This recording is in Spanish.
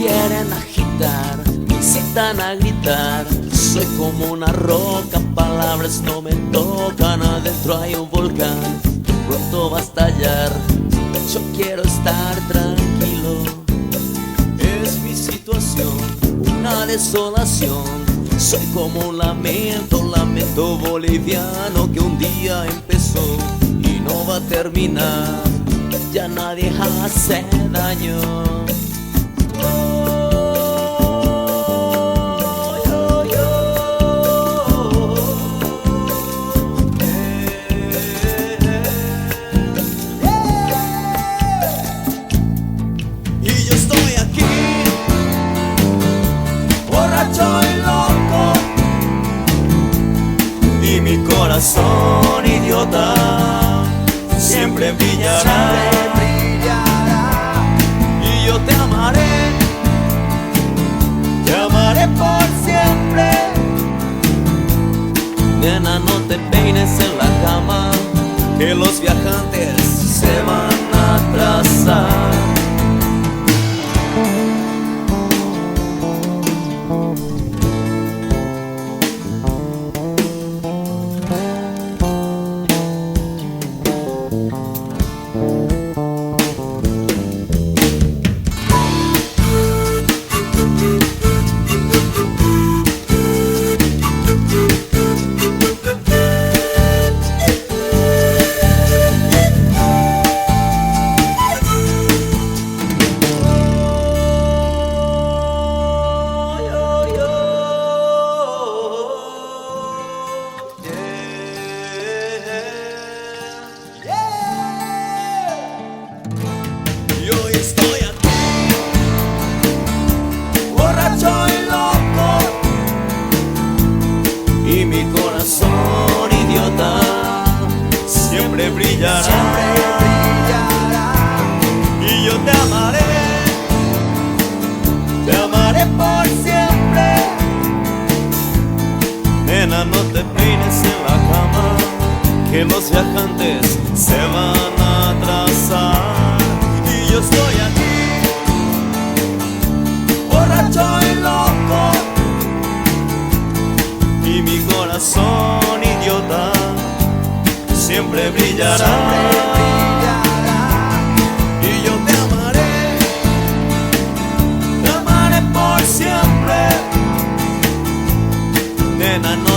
quieren agitar, me incitan a gritar. Soy como una roca, palabras no me tocan. Adentro hay un volcán que pronto va a estallar. Yo quiero estar tranquilo, es mi situación, una desolación. Soy como un lamento, lamento boliviano que un día empezó y no va a terminar. Ya nadie hace daño. Y yo estoy aquí, borracho y loco, y mi corazón idiota siempre brillará. Y yo te amaré por siempre. Nena, no te peines en la cama, que los viajantes se van a atrasar. Yo estoy aquí, borracho y loco, y mi corazón idiota siempre brillará. Y yo te amaré por siempre. Nena, no te peines en la cama, que los viajantes se van a atrasar. Yo estoy aquí, borracho y loco, y mi corazón idiota siempre brillará. Y yo te amaré por siempre. Nena, no